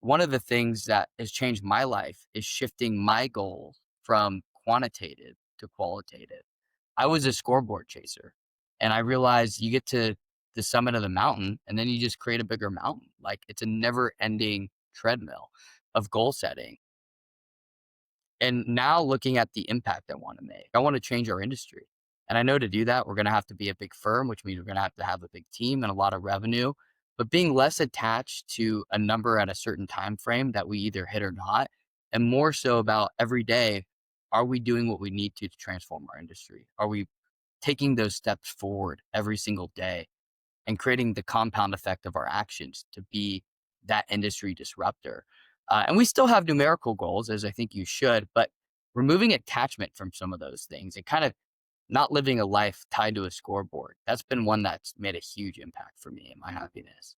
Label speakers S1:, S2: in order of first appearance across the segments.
S1: one of the things that has changed my life is shifting my goals from quantitative to qualitative. I was a scoreboard chaser, and I realized you get to the summit of the mountain and then you just create a bigger mountain. Like it's a never ending treadmill of goal setting. And now looking at the impact I want to make, I want to change our industry. And I know to do that, we're going to have to be a big firm, which means we're going to have a big team and a lot of revenue, but being less attached to a number at a certain time frame that we either hit or not, and more so about every day, are we doing what we need to transform our industry? Are we taking those steps forward every single day and creating the compound effect of our actions to be that industry disruptor? And we still have numerical goals, as I think you should, but removing attachment from some of those things and kind of not living a life tied to a scoreboard. That's been one that's made a huge impact for me and my happiness.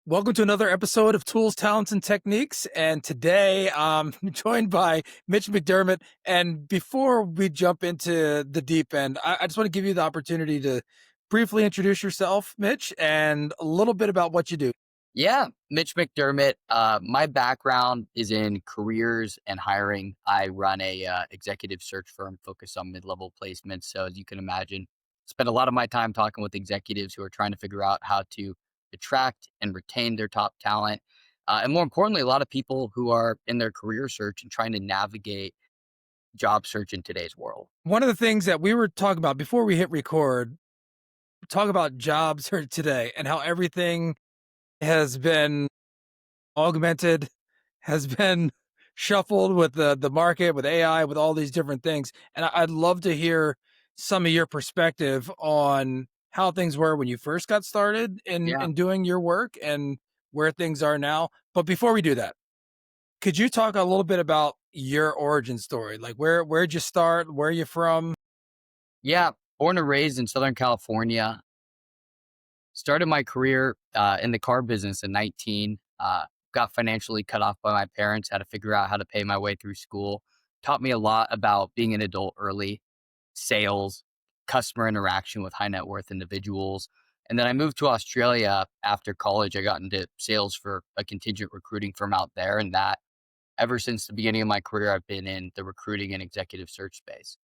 S2: Welcome to another episode of Tools, Talents, and Techniques. And today I'm joined by Mitch McDermott. And before we jump into the deep end, I just want to give you the opportunity to briefly introduce yourself, Mitch, and a little bit about what you do.
S1: Yeah, Mitch McDermott. My background is in careers and hiring. I run a executive search firm focused on mid-level placements. So as you can imagine, spend a lot of my time talking with executives who are trying to figure out how to attract and retain their top talent. And more importantly, a lot of people who are in their career search and trying to navigate job search in today's world.
S2: One of the things that we were talking about before we hit record, talk about jobs today and how everything has been augmented, has been shuffled with the market, with AI, with all these different things. And I'd love to hear some of your perspective on how things were when you first got started
S1: Yeah.
S2: in doing your work and where things are now. But before we do that, could you talk a little bit about your origin story? Like where'd you start? Where are you from?
S1: Yeah. Born and raised in Southern California. Started my career in the car business at 19. Got financially cut off by my parents, had to figure out how to pay my way through school. Taught me a lot about being an adult early, sales, customer interaction with high net worth individuals. And then I moved to Australia after college. I got into sales for a contingent recruiting firm out there. And that ever since the beginning of my career, I've been in the recruiting and executive search space.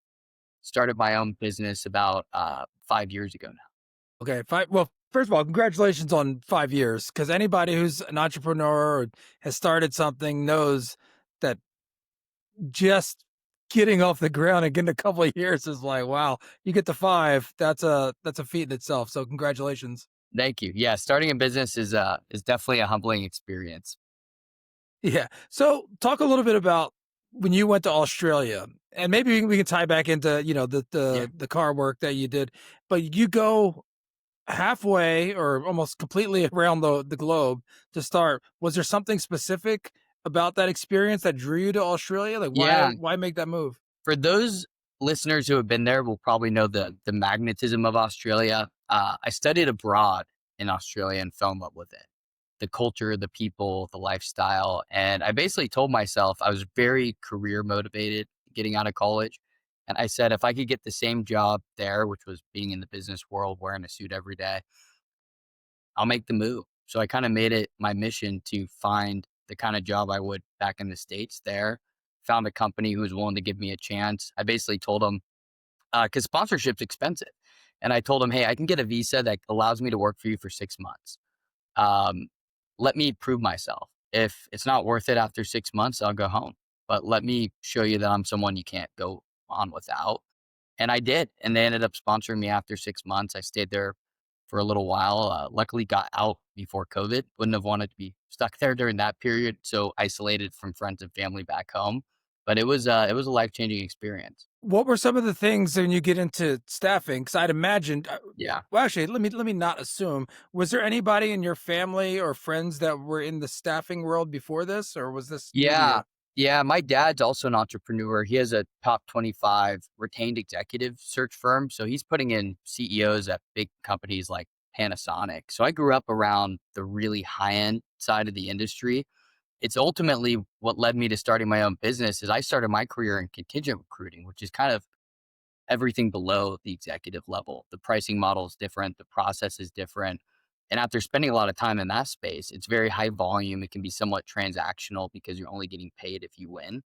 S1: Started my own business about 5 years ago now.
S2: Okay, fine. Well, first of all, congratulations on 5 years, because anybody who's an entrepreneur or has started something knows that just getting off the ground and getting a couple of years is like, wow, you get to five. That's a feat in itself. So congratulations.
S1: Thank you. Yeah, starting a business is definitely a humbling experience.
S2: Yeah. So talk a little bit about when you went to Australia, and maybe we can tie back into, the,
S1: Yeah.
S2: the car work that you did, but you go halfway or almost completely around the globe to start. Was there something specific about that experience that drew you to Australia? Like
S1: Yeah.
S2: why make that move?
S1: For those listeners who have been there will probably know the magnetism of Australia. I studied abroad in Australia and fell in love with it. The culture, the people, the lifestyle. And I basically told myself I was very career motivated getting out of college. And I said, if I could get the same job there, which was being in the business world, wearing a suit every day, I'll make the move. So I kind of made it my mission to find the kind of job I would back in the States there. Found a company who was willing to give me a chance. I basically told them, because sponsorship's expensive. And I told them, hey, I can get a visa that allows me to work for you for 6 months. Um, Let me prove myself. If it's not worth it after 6 months, I'll go home. But let me show you that I'm someone you can't go on without. And I did. And they ended up sponsoring me after 6 months. I stayed there for a little while. Luckily got out before COVID. Wouldn't have wanted to be stuck there during that period. So isolated from friends and family back home. But it was a life-changing experience.
S2: What were some of the things when you get into staffing? Because I'd imagined,
S1: Yeah.
S2: well, actually, let me not assume. Was there anybody in your family or friends that were in the staffing world before this, or was this new to
S1: Yeah.
S2: you?
S1: Yeah. My dad's also an entrepreneur. He has a top 25 retained executive search firm. So he's putting in CEOs at big companies like Panasonic. So I grew up around the really high end side of the industry. it's ultimately what led me to starting my own business. Is I started my career in contingent recruiting, which is kind of everything below the executive level. The pricing model is different, the process is different. And after spending a lot of time in that space, it's very high volume. It can be somewhat transactional because you're only getting paid if you win.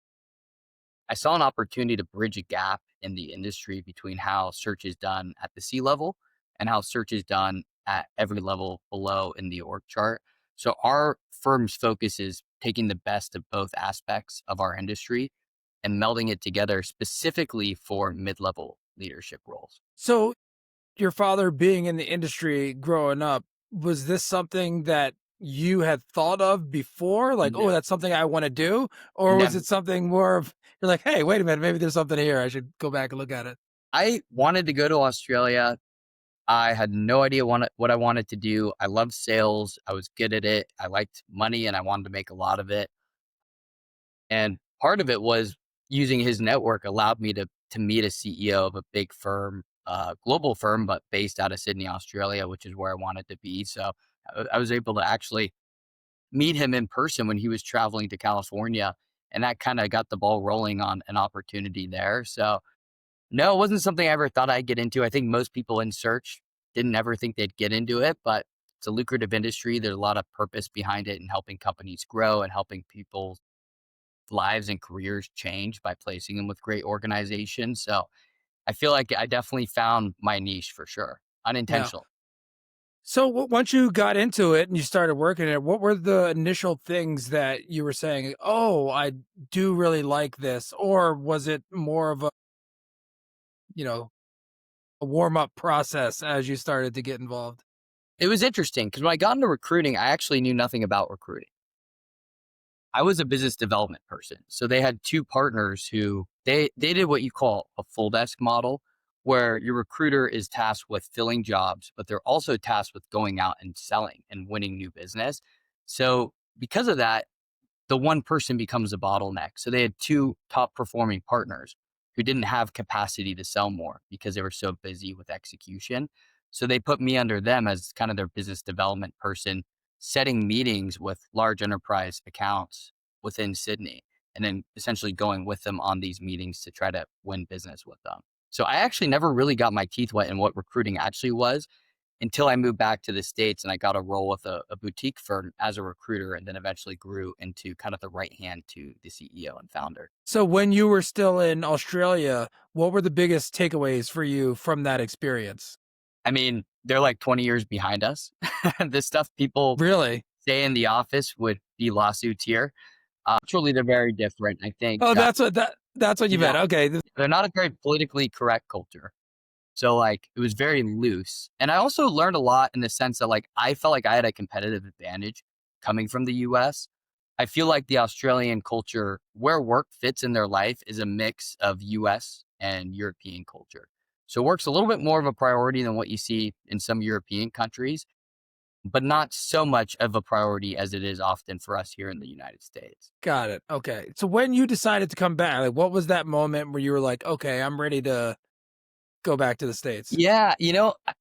S1: I saw an opportunity to bridge a gap in the industry between how search is done at the C level and how search is done at every level below in the org chart. So our firm's focus is taking the best of both aspects of our industry and melding it together specifically for mid-level leadership roles.
S2: So your father being in the industry growing up, was this something that you had thought of before? Like, oh,
S1: No,
S2: that's something I want to do? Or was
S1: never.
S2: it something more of, you're like, hey, wait a minute, maybe there's something here. I should go back and look at it.
S1: I wanted to go to Australia. I had no idea what I wanted to do. I loved sales. I was good at it. I liked money and I wanted to make a lot of it. And part of it was using his network allowed me to meet a CEO of a big firm, global firm, but based out of Sydney, Australia, which is where I wanted to be. So I was able to actually meet him in person when he was traveling to California, and that kind of got the ball rolling on an opportunity there. So no, it wasn't something I ever thought I'd get into. I think most people in search didn't ever think they'd get into it, but it's a lucrative industry. There's a lot of purpose behind it and helping companies grow and helping people lives and careers change by placing them with great organizations. So I feel like I definitely found my niche for sure,
S2: Yeah.
S1: unintentional.
S2: So once you got into it and you started working it, what were the initial things that you were saying, oh, I do really like this? Or was it more of a, you know, a warm up process as you started to get involved?
S1: It was interesting because when I got into recruiting, I actually knew nothing about recruiting. I was a business development person. So they had two partners who they did what you call a full desk model, where your recruiter is tasked with filling jobs, but they're also tasked with going out and selling and winning new business. So because of that, the one person becomes a bottleneck. So they had two top performing partners who didn't have capacity to sell more because they were so busy with execution. So they put me under them as kind of their business development person, setting meetings with large enterprise accounts within Sydney, and then essentially going with them on these meetings to try to win business with them. So I actually never really got my teeth wet in what recruiting actually was until I moved back to the States and I got a role with a boutique firm as a recruiter and then eventually grew into kind of the right hand to the CEO and founder.
S2: So when you were still in Australia, what were the biggest takeaways for you from that experience?
S1: I mean, they're like 20 years behind us. The stuff people
S2: Really?
S1: say in the office would be lawsuits here. Truly, they're very different. I think,
S2: Oh, that's what you
S1: you know,
S2: meant. Okay.
S1: they're not a very politically correct culture. So like it was very loose. And I also learned a lot in the sense that like I felt like I had a competitive advantage coming from the US. I feel like the Australian culture where work fits in their life is a mix of US and European culture. So work's a little bit more of a priority than what you see in some European countries, but not so much of a priority as it is often for us here in the United States.
S2: Got it. Okay. So when you decided to come back, like what was that moment where you were like, okay, I'm ready to go back to the States?
S1: Yeah,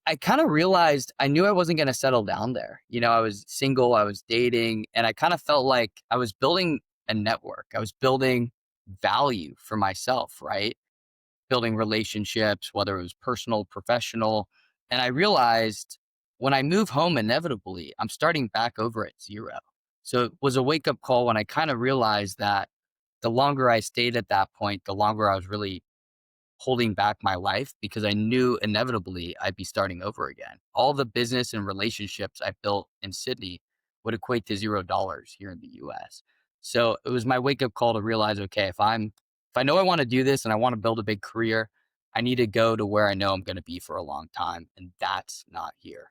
S1: I kind of realized I knew I wasn't going to settle down there. I was single, I was dating, and I kind of felt like I was building a network. I was building value for myself, right? Building relationships, whether it was personal, professional. And I realized when I move home, inevitably, I'm starting back over at zero. So it was a wake up call when I kind of realized that the longer I stayed at that point, the longer I was really holding back my life because I knew inevitably I'd be starting over again. All the business and relationships I built in Sydney would equate to $0 here in the US. So it was my wake up call to realize, okay, if I know I want to do this and I want to build a big career, I need to go to where I know I'm going to be for a long time. And that's not here.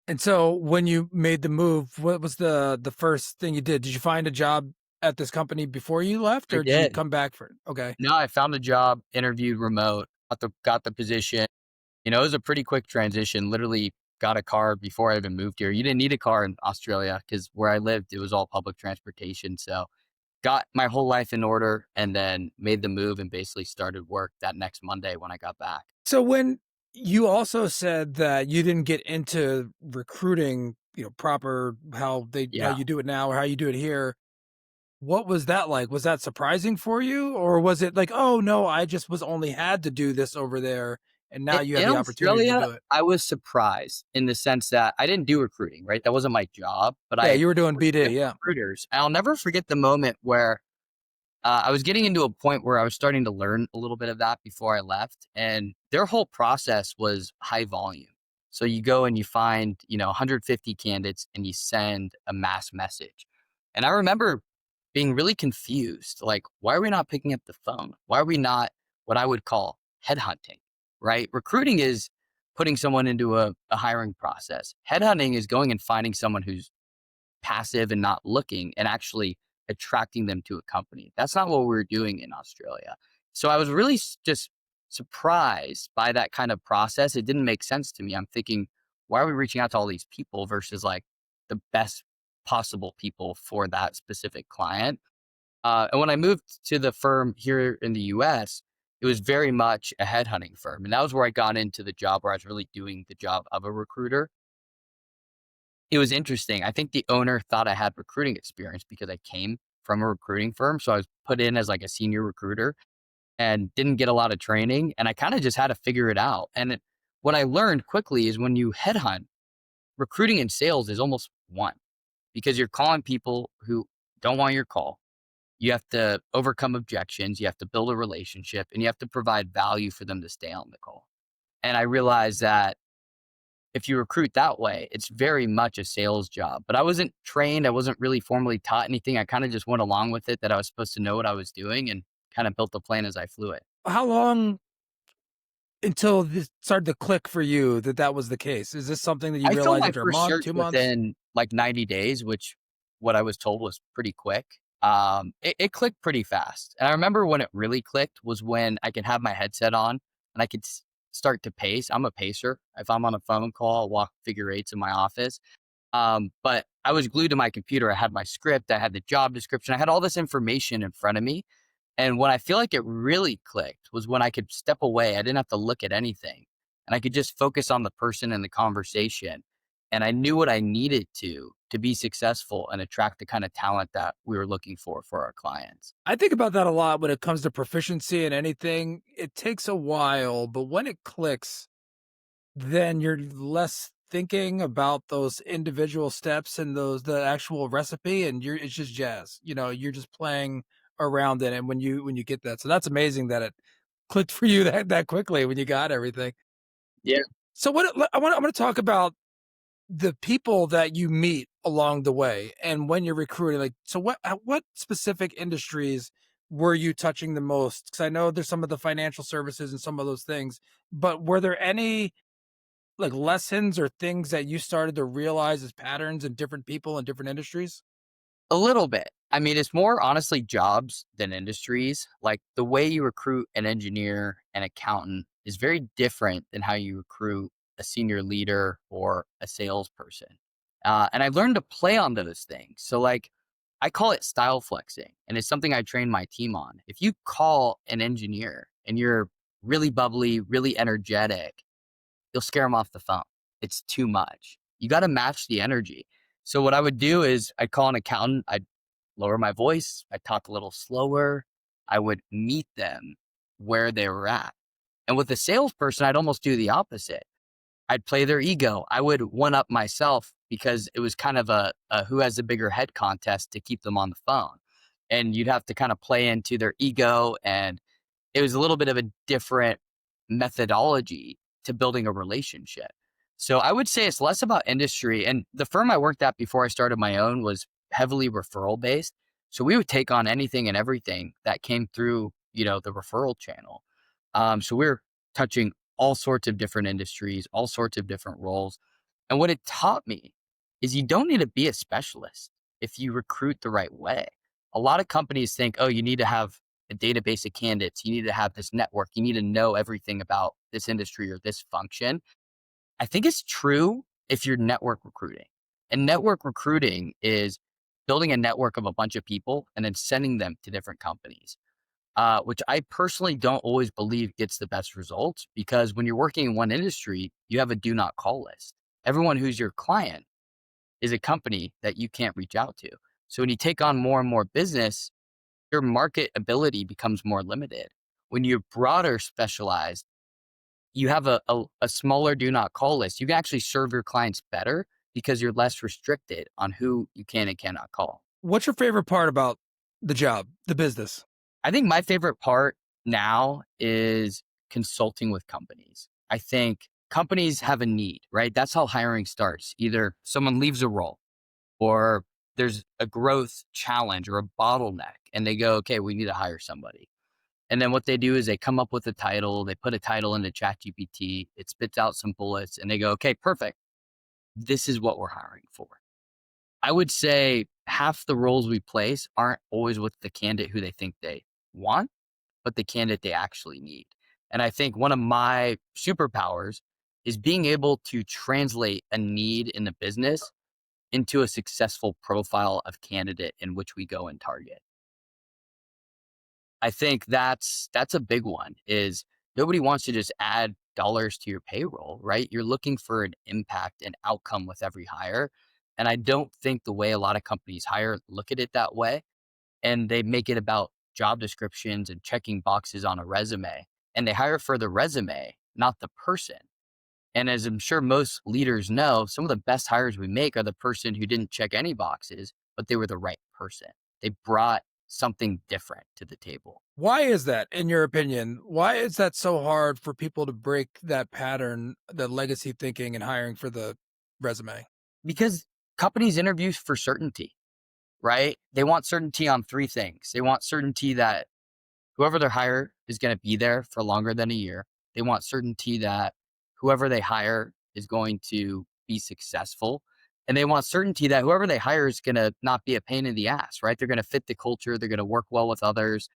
S2: And so when you made the move, what was the first thing you did? Did you find a job at this company before you left
S1: I
S2: or did you
S1: did.
S2: come back for it? Okay.
S1: No, I found a job, interviewed remote, got the position. It was a pretty quick transition. Literally got a car before I even moved here. You didn't need a car in Australia because where I lived, it was all public transportation. So got my whole life in order and then made the move and basically started work that next Monday when I got back.
S2: So when you also said that you didn't get into recruiting proper how
S1: Yeah.
S2: you do it now or how you do it here. What was that like? Was that surprising for you? Or was it like, oh no, I just was only had to do this over there and now you have
S1: In
S2: the opportunity to
S1: Australia,
S2: do it?
S1: I was surprised in the sense that I didn't do recruiting, right? That wasn't my job, but
S2: Yeah,
S1: I
S2: you were doing
S1: was
S2: BD,
S1: with
S2: yeah.
S1: recruiters. I'll never forget the moment where I was getting into a point where I was starting to learn a little bit of that before I left, and their whole process was high volume. So you go and you find, 150 candidates and you send a mass message. And I remember being really confused, like, why are we not picking up the phone? Why are we not what I would call headhunting, right? Recruiting is putting someone into a hiring process. Headhunting is going and finding someone who's passive and not looking and actually attracting them to a company. That's not what we were doing in Australia. So I was really just surprised by that kind of process. It didn't make sense to me. I'm thinking, why are we reaching out to all these people versus like the best possible people for that specific client? And when I moved to the firm here in the US, it was very much a headhunting firm. And that was where I got into the job where I was really doing the job of a recruiter. It was interesting. I think the owner thought I had recruiting experience because I came from a recruiting firm. So I was put in as like a senior recruiter and didn't get a lot of training. And I kind of just had to figure it out. What I learned quickly is when you headhunt, recruiting and sales is almost one because you're calling people who don't want your call. You have to overcome objections. You have to build a relationship and you have to provide value for them to stay on the call. And I realized that if you recruit that way, it's very much a sales job. But I wasn't trained. I wasn't really formally taught anything. I kind of just went along with it that I was supposed to know what I was doing and kind of built the plan as I flew it.
S2: How long until this started to click for you that that was the case? Is this something that you
S1: I filled
S2: realized
S1: my
S2: after a
S1: first
S2: month,
S1: search
S2: 2 months?
S1: within like 90 days, which what I was told was pretty quick. It clicked pretty fast. And I remember when it really clicked was when I could have my headset on and I could start to pace. I'm a pacer. If I'm on a phone call, I'll walk figure eights in my office. But I was glued to my computer. I had my script, I had the job description, I had all this information in front of me. And when I feel like it really clicked was when I could step away. I didn't have to look at anything and I could just focus on the person and the conversation. And I knew what I needed to be successful and attract the kind of talent that we were looking for our clients.
S2: I think about that a lot when it comes to proficiency in anything. It takes a while, but when it clicks, then you're less thinking about those individual steps and the actual recipe, and it's just jazz. You're just playing around in it when you get that. So that's amazing that it clicked for you that quickly when you got everything.
S1: Yeah.
S2: So I want to talk about the people that you meet along the way and when you're recruiting. Like, so what specific industries were you touching the most? Because I know there's some of the financial services and some of those things, but were there any like lessons or things that you started to realize as patterns in different people in different industries?
S1: A little bit. I mean, it's more honestly jobs than industries. Like the way you recruit an engineer and accountant is very different than how you recruit a senior leader or a salesperson. And I learned to play on those things. So, like, I call it style flexing, and it's something I train my team on. If you call an engineer and you're really bubbly, really energetic, you'll scare them off the phone. It's too much. You got to match the energy. So what I would do is I'd call an accountant, I'd lower my voice, I'd talk a little slower, I would meet them where they were at. And with a salesperson, I'd almost do the opposite. I'd play their ego. I would one up myself because it was kind of a who has a bigger head contest to keep them on the phone. And you'd have to kind of play into their ego and it was a little bit of a different methodology to building a relationship. So I would say it's less about industry. And the firm I worked at before I started my own was heavily referral based. So we would take on anything and everything that came through, the referral channel. So we are touching all sorts of different industries, all sorts of different roles. And what it taught me is you don't need to be a specialist if you recruit the right way. A lot of companies think, oh, you need to have a database of candidates. You need to have this network. You need to know everything about this industry or this function. I think it's true if you're network recruiting. And network recruiting is building a network of a bunch of people and then sending them to different companies, which I personally don't always believe gets the best results because when you're working in one industry, you have a do not call list. Everyone who's your client is a company that you can't reach out to. So when you take on more and more business, your market ability becomes more limited. When you're broader specialized, you have a smaller do not call list. You can actually serve your clients better because you're less restricted on who you can and cannot call.
S2: What's your favorite part about the job, the business?
S1: I think my favorite part now is consulting with companies. I think companies have a need, right? That's how hiring starts. Either someone leaves a role or there's a growth challenge or a bottleneck and they go, okay, we need to hire somebody. And then what they do is they come up with a title, they put a title into ChatGPT, it spits out some bullets and they go, okay, perfect. This is what we're hiring for. I would say half the roles we place aren't always with the candidate who they think they want, but the candidate they actually need. And I think one of my superpowers is being able to translate a need in the business into a successful profile of candidate in which we go and target. I think that's a big one is nobody wants to just add dollars to your payroll, right? You're looking for an impact and outcome with every hire. And I don't think the way a lot of companies hire look at it that way. And they make it about job descriptions and checking boxes on a resume. And they hire for the resume, not the person. And as I'm sure most leaders know, some of the best hires we make are the person who didn't check any boxes, but they were the right person. They brought something different to the table.
S2: Why is that, in your opinion? Why is that so hard for people to break that pattern, the legacy thinking and hiring for the resume?
S1: Because companies interview for certainty, right? They want certainty on three things. They want certainty that whoever they hire is going to be there for longer than a year. They want certainty that whoever they hire is going to be successful. And they want certainty that whoever they hire is going to not be a pain in the ass, right? They're going to fit the culture. They're going to work well with others.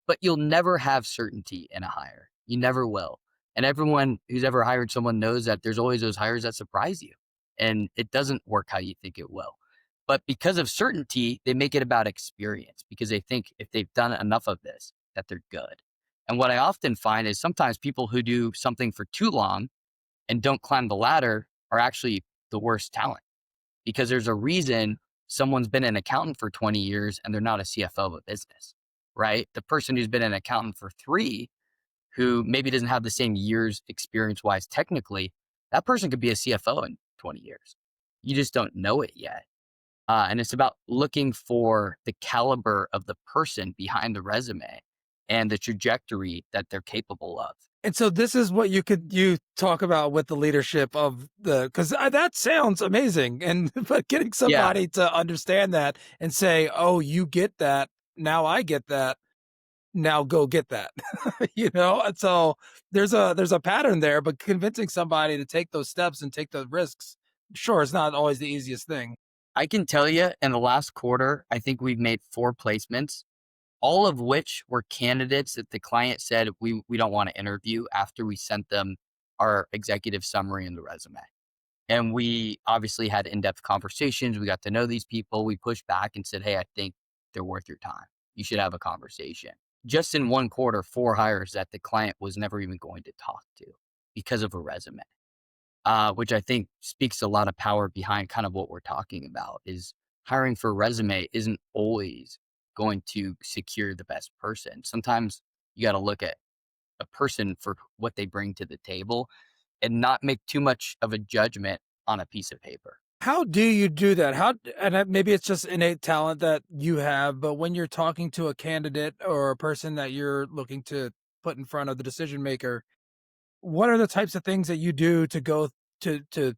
S1: But you'll never have certainty in a hire. You never will. And everyone who's ever hired someone knows that there's always those hires that surprise you and it doesn't work how you think it will. But because of certainty, they make it about experience because they think if they've done enough of this, that they're good. And what I often find is sometimes people who do something for too long and don't climb the ladder are actually the worst talent because there's a reason someone's been an accountant for 20 years and they're not a CFO of a business, right? The person who's been an accountant for 3, who maybe doesn't have the same years experience wise technically, that person could be a CFO in 20 years. You just don't know it yet. And it's about looking for the caliber of the person behind the resume and the trajectory that they're capable of.
S2: And so this is what you talk about with the leadership of the, because that sounds amazing. And but getting
S1: Yeah,
S2: somebody to understand that and say, "Oh, you get that. Now I get that. Now go get that." And so there's a pattern there, but convincing somebody to take those steps and take the risks, sure, it's not always the easiest thing.
S1: I can tell you in the last quarter, I think we've made 4 placements, all of which were candidates that the client said we don't want to interview after we sent them our executive summary and the resume. And we obviously had in-depth conversations. We got to know these people. We pushed back and said, hey, I think they're worth your time. You should have a conversation. Just in one quarter, 4 hires that the client was never even going to talk to because of a resume, which I think speaks a lot of power behind kind of what we're talking about is hiring for a resume isn't always going to secure the best person. Sometimes you got to look at a person for what they bring to the table and not make too much of a judgment on a piece of paper.
S2: How do you do that? Maybe it's just innate talent that you have, but when you're talking to a candidate or a person that you're looking to put in front of the decision maker, what are the types of things that you do to go to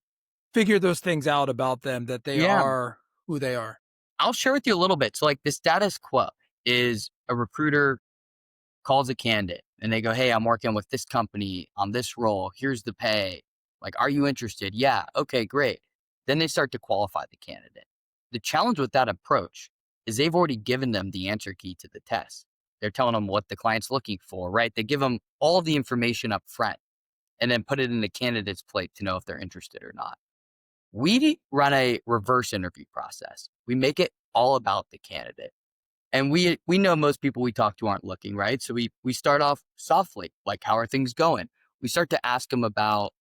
S2: figure those things out about them that they
S1: Yeah,
S2: are who they are?
S1: I'll share with you a little bit. So, like the status quo is a recruiter calls a candidate and they go, hey, I'm working with this company on this role. Here's the pay. Like, are you interested? Yeah. Okay, great. Then they start to qualify the candidate. The challenge with that approach is they've already given them the answer key to the test. They're telling them what the client's looking for, right? They give them all the information up front and then put it in the candidate's plate to know if they're interested or not. We run a reverse interview process. We make it all about the candidate. And we know most people we talk to aren't looking, right? So we start off softly, like how are things going? We start to ask them about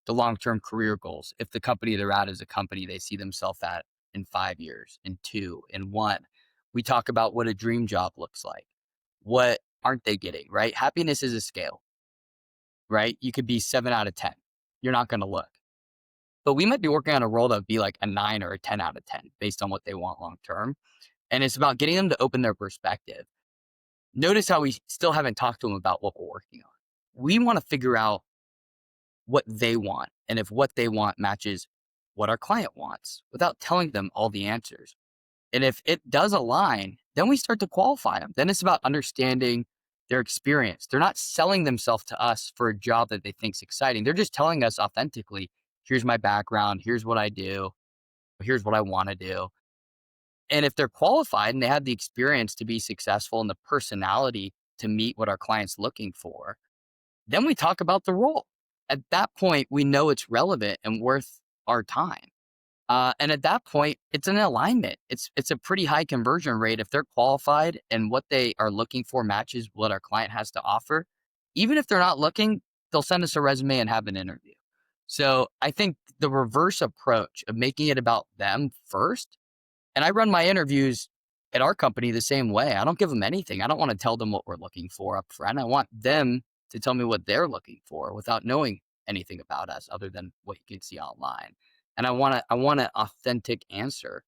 S1: the long-term career goals. If the company they're at is a company they see themselves at in 5 years, in two, in one. We talk about what a dream job looks like. What aren't they getting, right? Happiness is a scale, right? You could be 7 out of 10. You're not going to look. But we might be working on a role that would be like a 9 or a 10 out of 10 based on what they want long term. And it's about getting them to open their perspective. Notice how we still haven't talked to them about what we're working on. We want to figure out what they want and if what they want matches what our client wants without telling them all the answers. And if it does align, then we start to qualify them. Then it's about understanding their experience. They're not selling themselves to us for a job that they think is exciting. They're just telling us authentically, here's my background, here's what I do, here's what I want to do. And if they're qualified and they have the experience to be successful and the personality to meet what our client's looking for, then we talk about the role. At that point, we know it's relevant and worth our time. And at that point, it's an alignment. It's a pretty high conversion rate if they're qualified and what they are looking for matches what our client has to offer. Even if they're not looking, they'll send us a resume and have an interview. So I think the reverse approach of making it about them first, and I run my interviews at our company the same way. I don't give them anything. I don't want to tell them what we're looking for up front. I want them to tell me what they're looking for without knowing anything about us other than what you can see online. And I want an authentic answer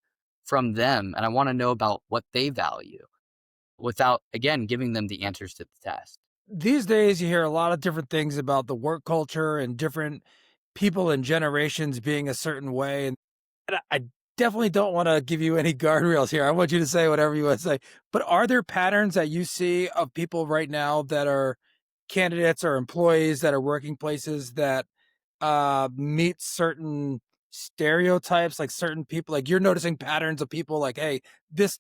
S1: from them. And I want to know about what they value without, again, giving them the answers to the test.
S2: These days, you hear a lot of different things about the work culture and different people and generations being a certain way. And I definitely don't want to give you any guardrails here. I want you to say whatever you want to say. But are there patterns that you see of people right now that are candidates or employees that are working places that meet certain stereotypes, like certain people, like you're noticing patterns of people like, hey, these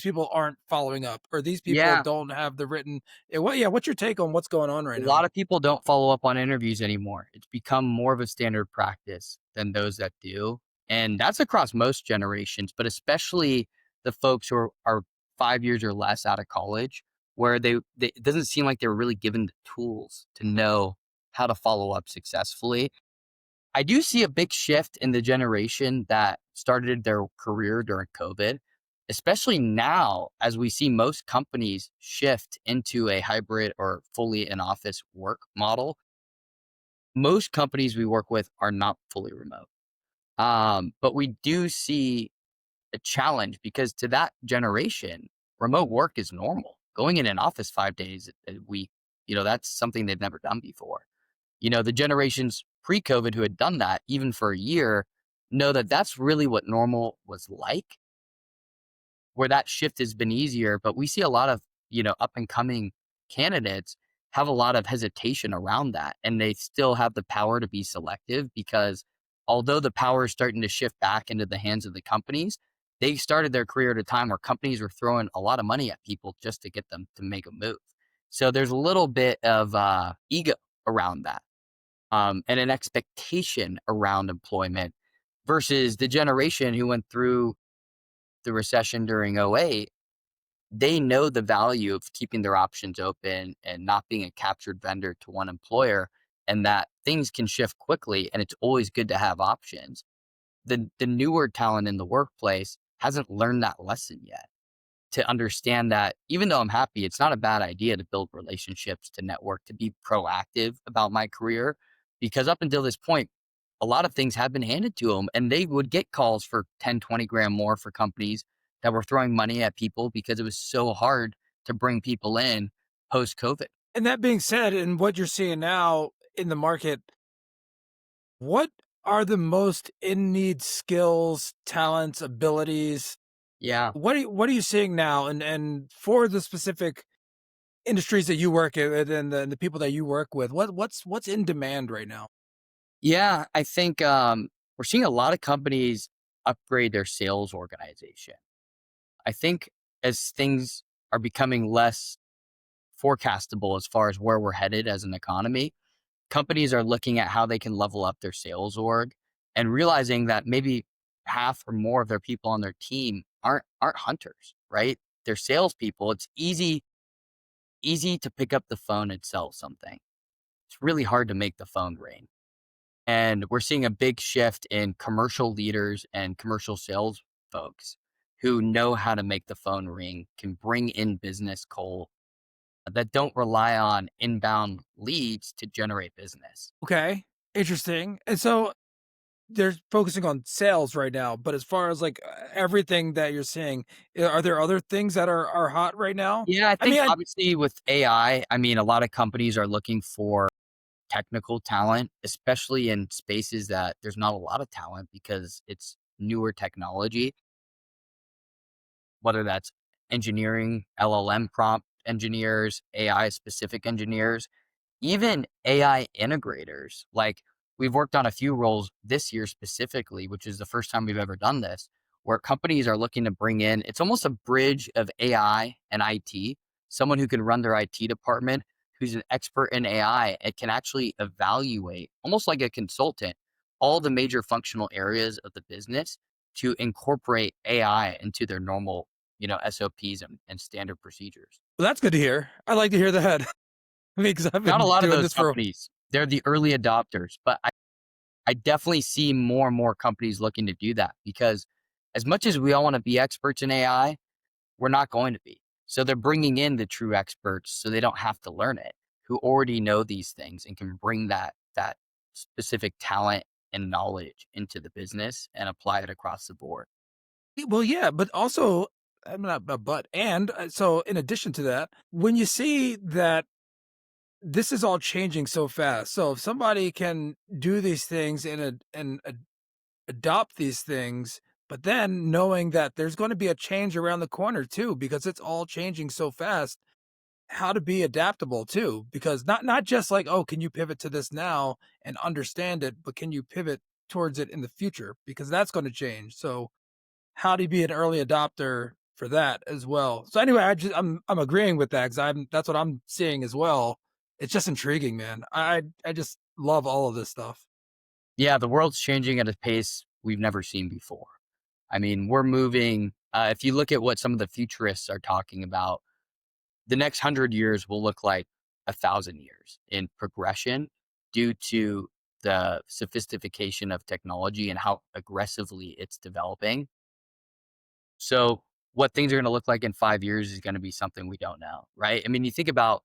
S2: people aren't following up, or these people
S1: Yeah.
S2: don't have the written. What's your take on what's going on right
S1: A
S2: now?
S1: lot of people don't follow up on interviews anymore. It's become more of a standard practice than those that do. And that's across most generations, but especially the folks who are 5 years or less out of college, where it doesn't seem like they're really given the tools to know how to follow up successfully. I do see a big shift in the generation that started their career during COVID, especially now as we see most companies shift into a hybrid or fully in office work model. Most companies we work with are not fully remote. But we do see a challenge because to that generation, remote work is normal. Going in an office 5 days a week, that's something they've never done before. The generations pre-COVID who had done that even for a year know that that's really what normal was like, where that shift has been easier. But we see a lot of, up and coming candidates have a lot of hesitation around that. And they still have the power to be selective because although the power is starting to shift back into the hands of the companies, they started their career at a time where companies were throwing a lot of money at people just to get them to make a move. So there's a little bit of ego around that, and an expectation around employment versus the generation who went through the recession during '08. They know the value of keeping their options open and not being a captured vendor to one employer, and that things can shift quickly and it's always good to have options. The newer talent in the workplace hasn't learned that lesson yet, to understand that even though I'm happy, it's not a bad idea to build relationships, to network, to be proactive about my career. Because up until this point, a lot of things have been handed to them and they would get calls for 10, 20 grand more for companies that were throwing money at people because it was so hard to bring people in post COVID.
S2: And that being said, and what you're seeing now in the market, what are the most in need skills, talents, abilities?
S1: Yeah.
S2: What are you seeing now? And for the specific industries that you work in and the people that you work with, what's in demand right now?
S1: Yeah. I think we're seeing a lot of companies upgrade their sales organization. I think as things are becoming less forecastable as far as where we're headed as an economy, companies are looking at how they can level up their sales org and realizing that maybe half or more of their people on their team aren't hunters, right? They're salespeople. It's easy to pick up the phone and sell something. It's really hard to make the phone ring. And we're seeing a big shift in commercial leaders and commercial sales folks who know how to make the phone ring, can bring in business cold, that don't rely on inbound leads to generate business.
S2: Okay, interesting. And so they're focusing on sales right now, but as far as like everything that you're seeing, are there other things that are hot right now?
S1: Yeah, I
S2: I
S1: think
S2: mean, I
S1: obviously with AI, I mean, a lot of companies are looking for technical talent, especially in spaces that there's not a lot of talent because it's newer technology, whether that's engineering, LLM prompt engineers, AI specific engineers, even AI integrators. Like we've worked on a few roles this year specifically, which is the first time we've ever done this, where companies are looking to bring in, it's almost a bridge of AI and IT, someone who can run their IT department, who's an expert in AI and can actually evaluate, almost like a consultant, all the major functional areas of the business to incorporate AI into their normal, SOPs and standard procedures.
S2: well, that's good to hear. I like to hear that. I mean, because I've
S1: Not a
S2: been
S1: lot of
S2: doing
S1: those
S2: this for
S1: companies. They're the early adopters, but I definitely see more and more companies looking to do that because as much as we all want to be experts in AI, we're not going to be. So they're bringing in the true experts so they don't have to learn it, who already know these things and can bring that specific talent and knowledge into the business and apply it across the board.
S2: well, yeah, but also I'm not a but and so in addition to that, when you see that this is all changing so fast, so if somebody can do these things and adopt these things, but then knowing that there's going to be a change around the corner too, because it's all changing so fast, how to be adaptable too, because not just like, oh, can you pivot to this now and understand it, but can you pivot towards it in the future, because that's going to change. So how do you be an early adopter for that as well? So anyway, I'm agreeing with that because I'm that's what I'm seeing as well. It's just intriguing, man. I just love all of this stuff.
S1: Yeah, the world's changing at a pace we've never seen before. I mean, we're moving. If you look at what some of the futurists are talking about, the next 100 years will look like 1,000 years in progression due to the sophistication of technology and how aggressively it's developing. So, what things are going to look like in 5 years is going to be something we don't know, right? I mean, you think about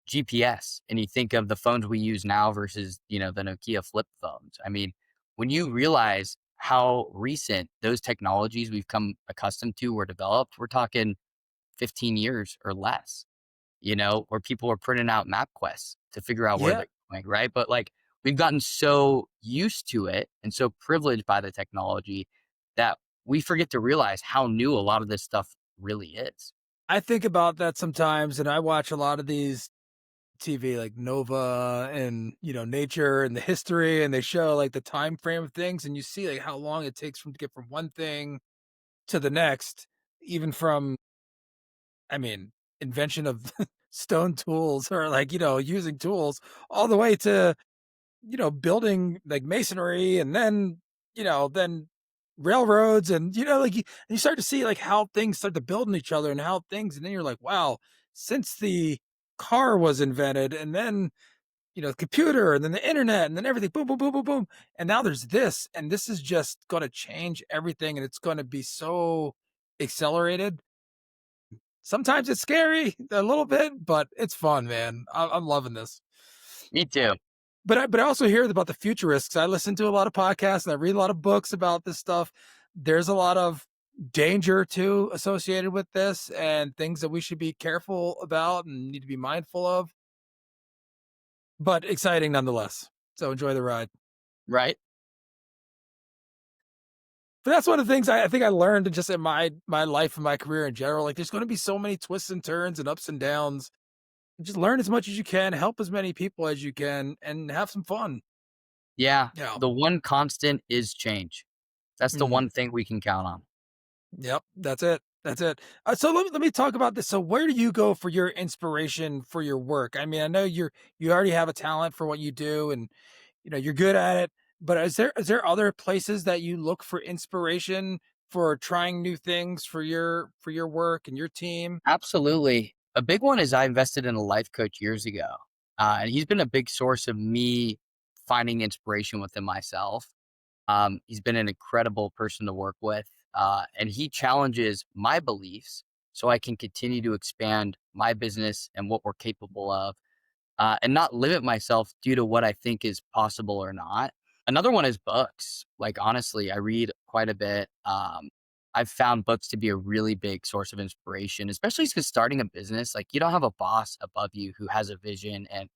S1: GPS and you think of the phones we use now versus, the Nokia flip phones. I mean, when you realize how recent those technologies we've come accustomed to were developed, we're talking 15 years or less, where people are printing out map quests to figure out where
S2: Yeah,
S1: they're going, right? But like we've gotten so used to it and so privileged by the technology that we forget to realize how new a lot of this stuff really is.
S2: I think about that sometimes, and I watch a lot of these TV like Nova and Nature and the history, and they show like the time frame of things, and you see like how long it takes from to get from one thing to the next, even from I mean invention of stone tools or like using tools all the way to building like masonry and then railroads and like you start to see like how things start to build on each other and how things and then you're like, wow, since the car was invented and then the computer and then the internet and then everything boom boom boom boom boom and now there's this and this is just going to change everything and it's going to be so accelerated. Sometimes it's scary a little bit, but it's fun, man. I'm loving this.
S1: Me too.
S2: But I also hear about the futurists. I listen to a lot of podcasts and I read a lot of books about this stuff. There's a lot of danger too associated with this and things that we should be careful about and need to be mindful of, but exciting nonetheless. So enjoy the ride.
S1: Right.
S2: But that's one of the things I think I learned just in my life and my career in general. Like there's going to be so many twists and turns and ups and downs. Just learn as much as you can, help as many people as you can, and have some fun.
S1: Yeah.
S2: Yeah.
S1: The one constant is change. That's the
S2: Mhm.
S1: one thing we can count on.
S2: Yep, that's it. That's it. So let me talk about this. So where do you go for your inspiration for your work? I mean, I know you already have a talent for what you do, and you're good at it. But is there other places that you look for inspiration for trying new things for your work and your team?
S1: Absolutely. A big one is I invested in a life coach years ago. And he's been a big source of me finding inspiration within myself. He's been an incredible person to work with, and he challenges my beliefs so I can continue to expand my business and what we're capable of, and not limit myself due to what I think is possible or not. Another one is books. Like, honestly, I read quite a bit. I've found books to be a really big source of inspiration, especially because starting a business, like, you don't have a boss above you who has a vision, and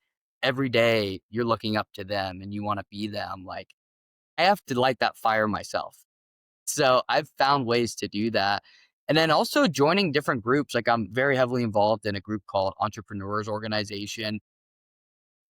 S1: every day you're looking up to them and you want to be them. Like, I have to light that fire myself. So I've found ways to do that. And then also joining different groups. Like, I'm very heavily involved in a group called Entrepreneurs Organization,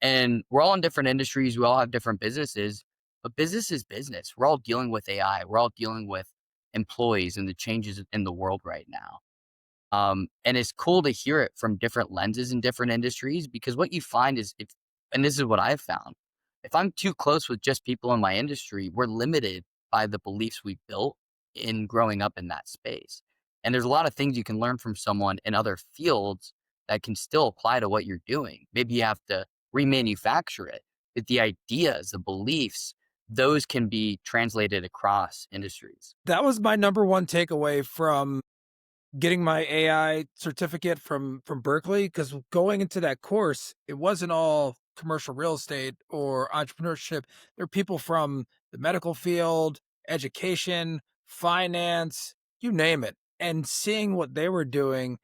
S1: and we're all in different industries. We all have different businesses, but business is business. We're all dealing with AI. We're all dealing with employees and the changes in the world right now. And it's cool to hear it from different lenses in different industries, because what you find is, if, and this is what I've found, if I'm too close with just people in my industry, we're limited by the beliefs we built in growing up in that space. And there's a lot of things you can learn from someone in other fields that can still apply to what you're doing. Maybe you have to remanufacture it, but the ideas, the beliefs, those can be translated across industries.
S2: That was my number one takeaway from getting my AI certificate from Berkeley, because going into that course, it wasn't all commercial real estate or entrepreneurship. There are people from the medical field, education, finance, you name it. And seeing what they were doing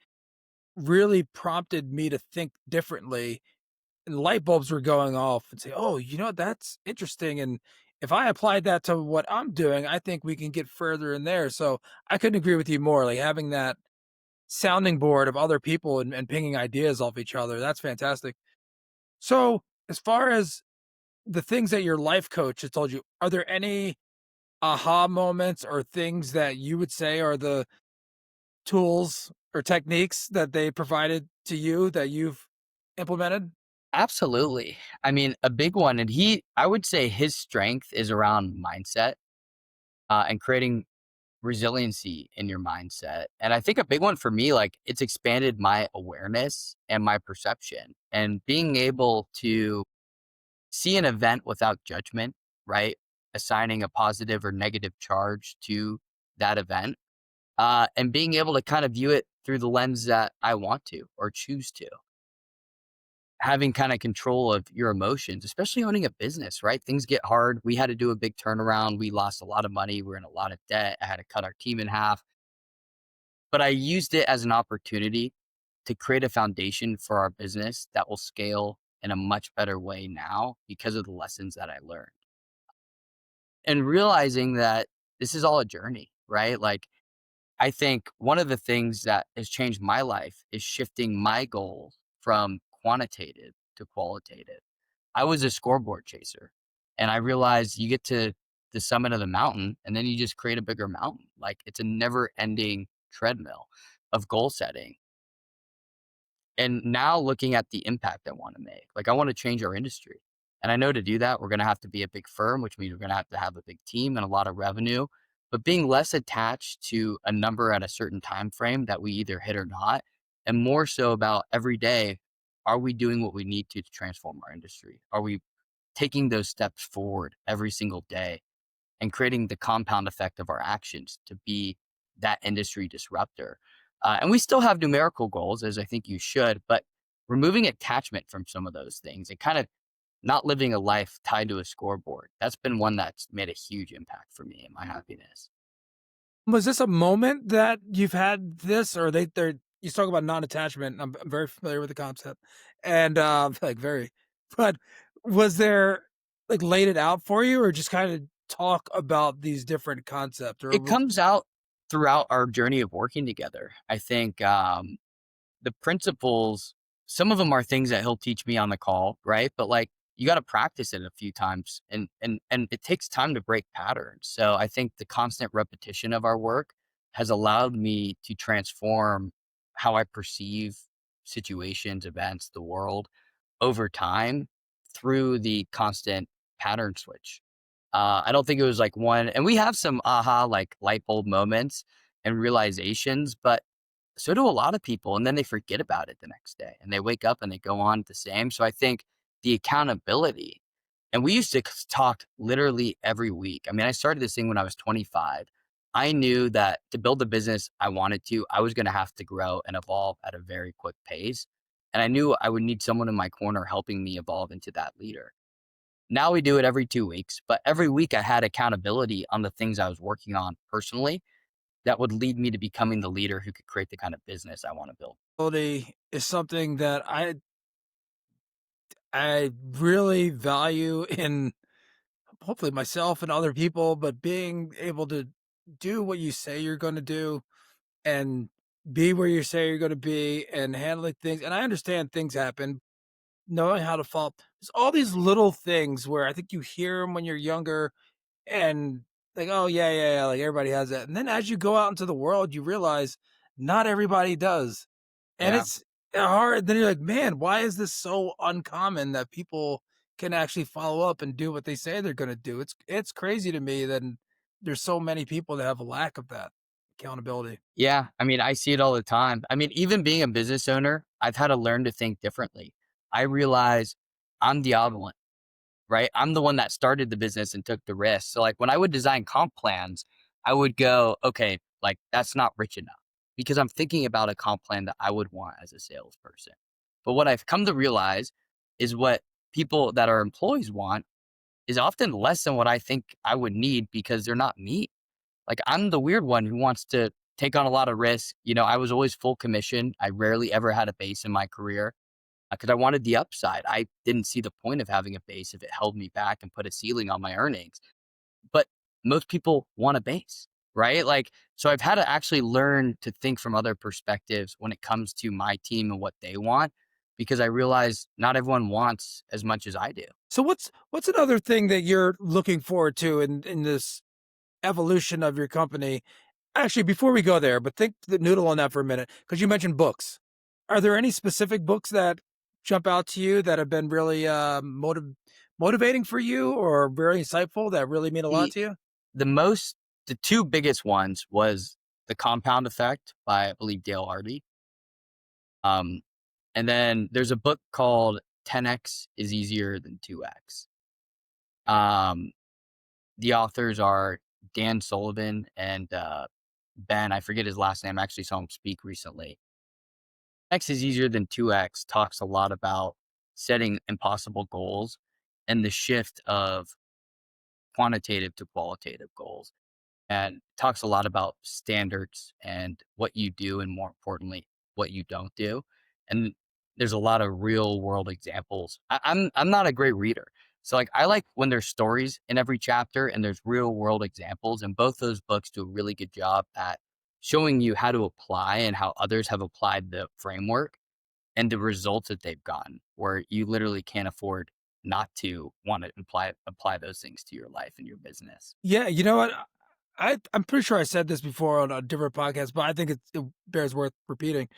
S2: really prompted me to think differently, and light bulbs were going off and say, "Oh, that's interesting." And if I applied that to what I'm doing, I think we can get further in there. So I couldn't agree with you more. Like having that sounding board of other people and pinging ideas off each other. That's fantastic. So, as far as the things that your life coach has told you, are there any aha moments or things that you would say are the tools or techniques that they provided to you that you've implemented?
S1: Absolutely. I mean, a big one, and I would say his strength is around mindset, and creating resiliency in your mindset. And I think a big one for me, like, it's expanded my awareness and my perception, and being able to see an event without judgment, right? Assigning a positive or negative charge to that event, and being able to kind of view it through the lens that I want to or choose to. Having kind of control of your emotions, especially owning a business, right? Things get hard. We had to do a big turnaround. We lost a lot of money. We're in a lot of debt. I had to cut our team in half, but I used it as an opportunity to create a foundation for our business that will scale in a much better way now because of the lessons that I learned. And realizing that this is all a journey, right? Like, I think one of the things that has changed my life is shifting my goals from quantitative to qualitative. I was a scoreboard chaser, and I realized you get to the summit of the mountain and then you just create a bigger mountain. Like, it's a never ending treadmill of goal setting. And now looking at the impact I want to make, like, I want to change our industry. And I know to do that, we're going to have to be a big firm, which means we're going to have a big team and a lot of revenue, but being less attached to a number at a certain time frame that we either hit or not, and more so about every day, are we doing what we need to transform our industry? Are we taking those steps forward every single day and creating the compound effect of our actions to be that industry disruptor? And we still have numerical goals, as I think you should, but removing attachment from some of those things and kind of not living a life tied to a scoreboard. That's been one that's made a huge impact for me and my happiness.
S2: Was this a moment that you've had this, or they're you talk about non-attachment? I'm very familiar with the concept, and like very, but was there like laid it out for you, or just kind of talk about these different concepts, or
S1: It comes out throughout our journey of working together. I think the principles, some of them are things that he'll teach me on the call, right? But, like, you got to practice it a few times, and it takes time to break patterns. So I think the constant repetition of our work has allowed me to transform how I perceive situations, events, the world over time through the constant pattern switch. I don't think it was like one, and we have some aha, like, light bulb moments and realizations, but so do a lot of people. And then they forget about it the next day and they wake up and they go on the same. So I think the accountability And we used to talk literally every week. I mean, I started this thing when I was 25. I knew that to build the business I wanted to, I was going to have to grow and evolve at a very quick pace. And I knew I would need someone in my corner helping me evolve into that leader. Now we do it every 2 weeks, but every week I had accountability on the things I was working on personally that would lead me to becoming the leader who could create the kind of business I want to build.
S2: Ability is something that I really value in hopefully myself and other people, but being able to do what you say you're going to do and be where you say you're going to be and handling things. And I understand things happen, knowing how to follow. There's all these little things where I think you hear them when you're younger and like, oh, yeah, yeah, yeah, like everybody has that. And then as you go out into the world, you realize not everybody does. And
S1: Yeah.
S2: it's hard. Then you're like, man, why is this so uncommon that people can actually follow up and do what they say they're going to do? It's crazy to me that there's so many people that have a lack of that accountability.
S1: Yeah. I mean, I see it all the time. I mean, even being a business owner, I've had to learn to think differently. I realize I'm the odd one, right? I'm the one that started the business and took the risk. So, like, when I would design comp plans, I would go, okay, like, that's not rich enough because I'm thinking about a comp plan that I would want as a salesperson. But what I've come to realize is what people that are employees want is often less than what I think I would need because they're not me. Like, I'm the weird one who wants to take on a lot of risk. I was always full commission. I rarely ever had a base in my career because I wanted the upside. I didn't see the point of having a base if it held me back and put a ceiling on my earnings. But most people want a base, right? Like, so I've had to actually learn to think from other perspectives when it comes to my team and what they want, because I realize not everyone wants as much as I do.
S2: So what's another thing that you're looking forward to in this evolution of your company? Actually, before we go there, but think the noodle on that for a minute, because you mentioned books. Are there any specific books that jump out to you that have been really motivating for you or very insightful that really mean a lot
S1: The
S2: to you?
S1: the most the two biggest ones was The Compound Effect by, I believe, Dale Harvey. Um, and then there's a book called 10x is easier than 2x. Um, the authors are Dan Sullivan and Ben. I forget his last name. I actually saw him speak recently. X is easier than 2x talks a lot about setting impossible goals and the shift of quantitative to qualitative goals, and talks a lot about standards and what you do, and more importantly, what you don't do. And there's a lot of real world examples. I'm not a great reader. So, like, I like when there's stories in every chapter and there's real world examples. And both those books do a really good job at showing you how to apply and how others have applied the framework and the results that they've gotten, where you literally can't afford not to want to apply those things to your life and your business.
S2: Yeah, you know what? I'm pretty sure I said this before on a different podcast, but I think it bears worth repeating.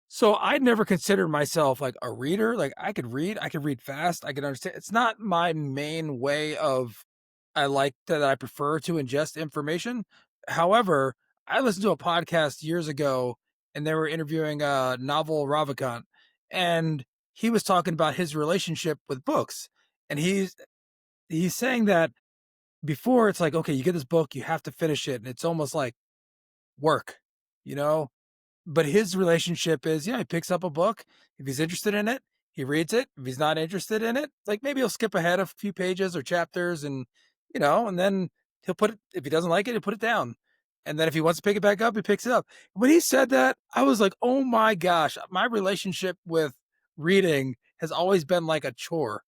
S2: So I never considered myself like a reader. Like I could read fast, I could understand. It's not my main way of I like that I prefer to ingest information. However, I listened to a podcast years ago and they were interviewing Novel Ravikant and he was talking about his relationship with books. And he's saying that before it's like, okay, you get this book, you have to finish it. And it's almost like work, you know? But his relationship is, yeah, he picks up a book. If he's interested in it, he reads it. If he's not interested in it, like maybe he'll skip ahead a few pages or chapters and, and then he'll put it, if he doesn't like it, he'll put it down. And then if he wants to pick it back up, he picks it up. When he said that, I was like, oh my gosh, my relationship with reading has always been like a chore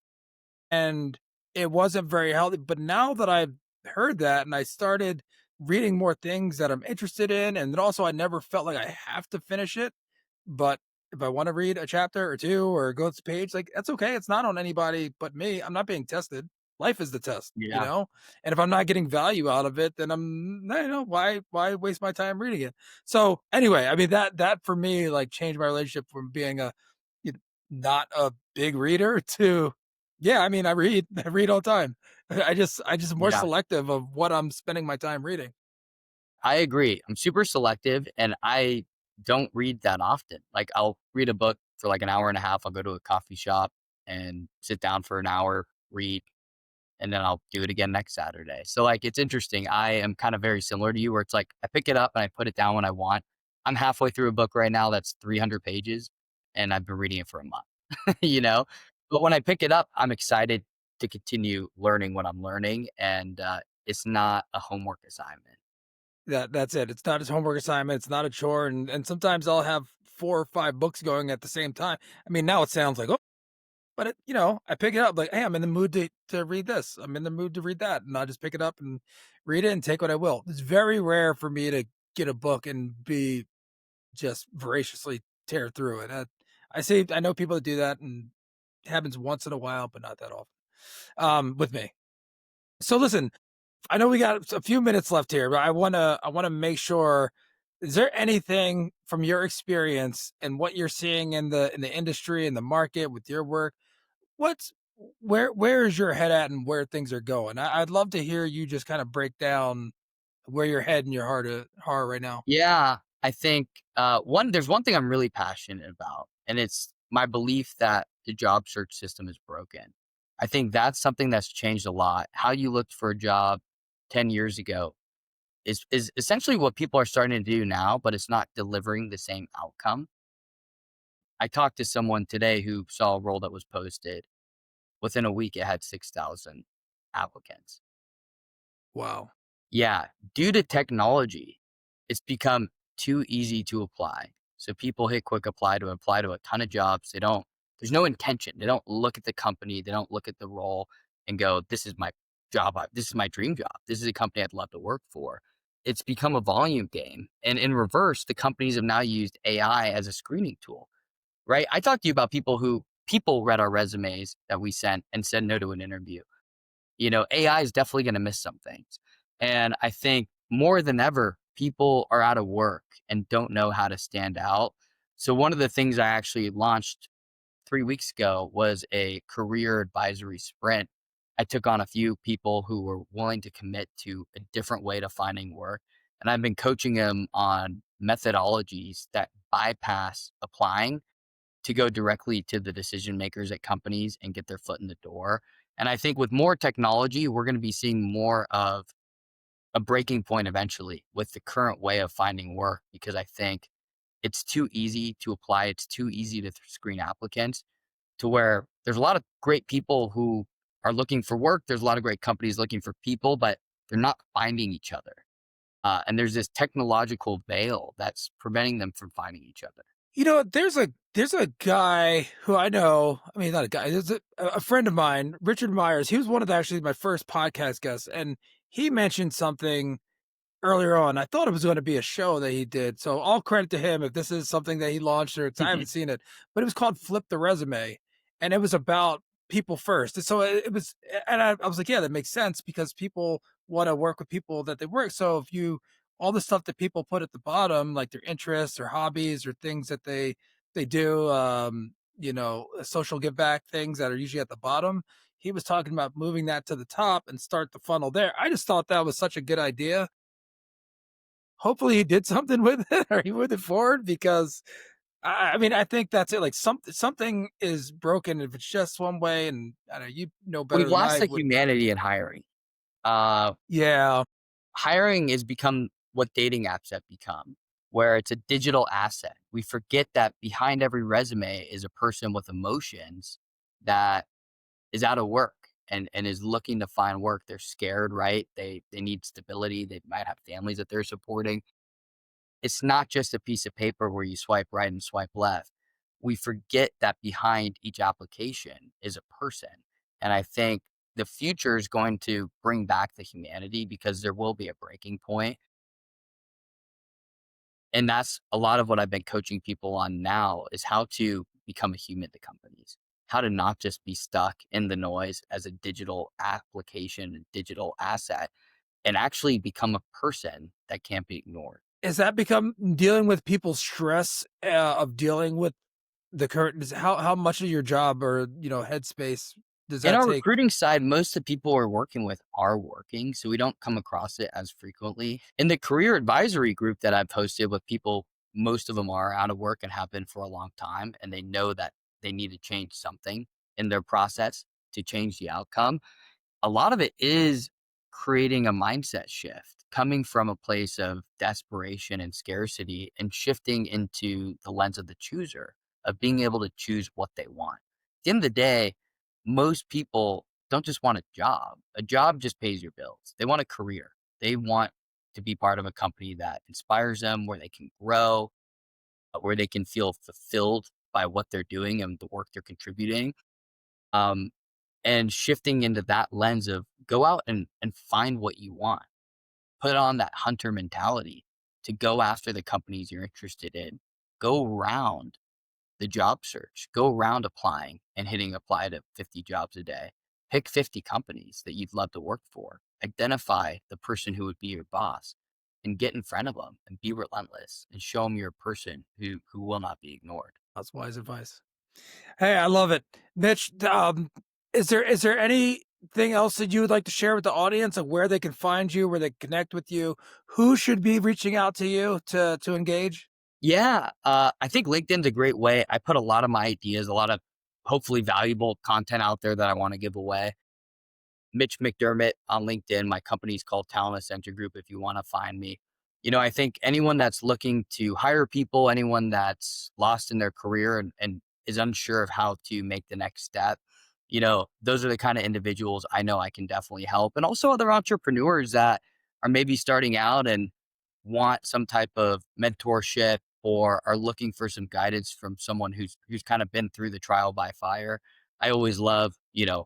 S2: and it wasn't very healthy. But now that I've heard that and I started reading more things that I'm interested in, and then also I never felt like I have to finish it. But if I want to read a chapter or two or go to the page, like that's okay. It's not on anybody but me. I'm not being tested. Life is the test,
S1: Yeah.
S2: And if I'm not getting value out of it, then why waste my time reading it? So anyway, I mean that for me like changed my relationship from being you know, not a big reader to yeah, I mean, I read. I read all the time. I just am more
S1: Yeah.
S2: selective of what I'm spending my time reading.
S1: I agree. I'm super selective and I don't read that often. Like, I'll read a book for like an hour and a half. I'll go to a coffee shop and sit down for an hour, read. and then I'll do it again next Saturday. So like it's interesting. I am kind of very similar to you where it's like I pick it up and I put it down when I want. I'm halfway through a book right now that's 300 pages and I've been reading it for a month, you know? But when I pick it up, I'm excited to continue learning what I'm learning and it's not a homework assignment.
S2: That's it. It's not his homework assignment, it's not a chore, and sometimes I'll have 4 or 5 books going at the same time. I mean, now it sounds like, "Oh," but I pick it up like, "Hey, I'm in the mood to read this. I'm in the mood to read that," and I just pick it up and read it and take what I will. It's very rare for me to get a book and be just voraciously tear through it. I know people that do that, and it happens once in a while, but not that often, with me. So listen, I know we got a few minutes left here, but I wanna make sure, is there anything from your experience and what you're seeing in the industry and the market with your work, what's where is your head at and where things are going? I'd love to hear you just kind of break down where your head and your heart right now.
S1: Yeah, I think there's one thing I'm really passionate about, and it's my belief that the job search system is broken. I think that's something that's changed a lot. How you looked for a job 10 years ago is essentially what people are starting to do now, but it's not delivering the same outcome. I talked to someone today who saw a role that was posted. Within a week, it had 6,000 applicants.
S2: Wow.
S1: Yeah, due to technology, it's become too easy to apply. So people hit quick apply to a ton of jobs. There's no intention. They don't look at the company, they don't look at the role and go, this is my this is my dream job. This is a company I'd love to work for. It's become a volume game. And in reverse, the companies have now used AI as a screening tool, right? I talked to you about people read our resumes that we sent and said no to an interview. AI is definitely going to miss some things. And I think more than ever, people are out of work and don't know how to stand out. So, one of the things I actually launched 3 weeks ago was a career advisory sprint. I took on a few people who were willing to commit to a different way to finding work. And I've been coaching them on methodologies that bypass applying to go directly to the decision makers at companies and get their foot in the door. And I think with more technology, we're going to be seeing more of a breaking point eventually with the current way of finding work because I think it's too easy to apply. It's too easy to screen applicants to where there's a lot of great people who are looking for work. There's a lot of great companies looking for people, but they're not finding each other. And there's this technological veil that's preventing them from finding each other.
S2: There's a guy who I know. I mean, not a guy. There's a friend of mine, Richard Myers. He was one of actually my first podcast guests, and he mentioned something earlier on. I thought it was going to be a show that he did. So all credit to him if this is something that he launched or I haven't seen it, but it was called Flip the Resume. And it was about people first. And so it was, and I was like, yeah, that makes sense because people want to work with people that they work. So if you, all the stuff that people put at the bottom, like their interests or hobbies or things that they do, social give back things that are usually at the bottom. He was talking about moving that to the top and start the funnel there. I just thought that was such a good idea. Hopefully he did something with it or he moved it forward because I mean, I think that's it. Like something is broken if it's just one way, and I know you know
S1: We've
S2: better than
S1: lost
S2: I
S1: the
S2: would.
S1: humanity in hiring. Uh,
S2: Yeah.
S1: Hiring has become what dating apps have become, where it's a digital asset. We forget that behind every resume is a person with emotions that is out of work and is looking to find work. They're scared, right? They need stability. They might have families that they're supporting. It's not just a piece of paper where you swipe right and swipe left. We forget that behind each application is a person. And I think the future is going to bring back the humanity because there will be a breaking point. And that's a lot of what I've been coaching people on now is how to become a human to companies, how to not just be stuck in the noise as a digital application, a digital asset, and actually become a person that can't be ignored.
S2: Has that become dealing with people's stress of dealing with the current? How much of your job or headspace does
S1: In
S2: that
S1: our
S2: take?
S1: recruiting side, most of the people we're working with are working, so we don't come across it as frequently. In the career advisory group that I've posted with people, most of them are out of work and have been for a long time, and they know that they need to change something in their process to change the outcome. a lot of it is creating a mindset shift, coming from a place of desperation and scarcity and shifting into the lens of the chooser, of being able to choose what they want. At the end of the day, most people don't just want a job. A job just pays your bills. They want a career. They want to be part of a company that inspires them, where they can grow, where they can feel fulfilled by what they're doing and the work they're contributing. Um, and shifting into that lens of go out and find what you want. Put on that hunter mentality to go after the companies you're interested in. Go around the job search. Go around applying and hitting apply to 50 jobs a day. Pick 50 companies that you'd love to work for. Identify the person who would be your boss and get in front of them and be relentless and show them you're a person who will not be ignored.
S2: That's wise advice. Hey, I love it. Mitch, is there anything else that you would like to share with the audience of where they can find you, where they can connect with you? Who should be reaching out to you to engage?
S1: Yeah, I think LinkedIn's a great way. I put a lot of my ideas, a lot of hopefully valuable content out there that I want to give away. Mitch McDermott on LinkedIn. My company's called Talent Ascension Group if you want to find me. I think anyone that's looking to hire people, anyone that's lost in their career and is unsure of how to make the next step, those are the kind of individuals I know I can definitely help. And also other entrepreneurs that are maybe starting out and want some type of mentorship or are looking for some guidance from someone who's kind of been through the trial by fire. I always love, I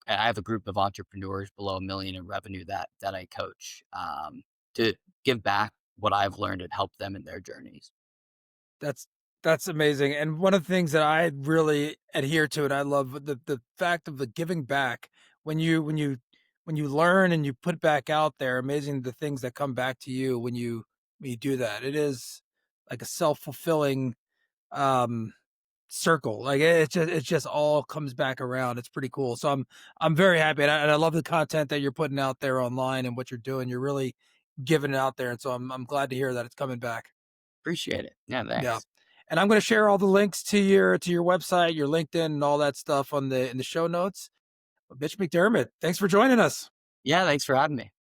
S1: have a group of entrepreneurs below 1 million in revenue that I coach, to give back what I've learned and help them in their journeys.
S2: That's that's amazing. And one of the things that I really adhere to, and I love the fact of the giving back when you learn and you put back out there, amazing the things that come back to you when you do that. It is like a self-fulfilling um circle. Like it just all comes back around. It's pretty cool. So I'm very happy, and I love the content that you're putting out there online and what you're doing. You're really giving it out there, and so I'm glad to hear that it's coming back.
S1: Appreciate it. Yeah,
S2: Yeah.
S1: thanks.
S2: And I'm going to share all the links to your website, your LinkedIn, and all that stuff on the in the show notes. Mitch McDermott, thanks for joining us.
S1: Yeah, thanks for having me.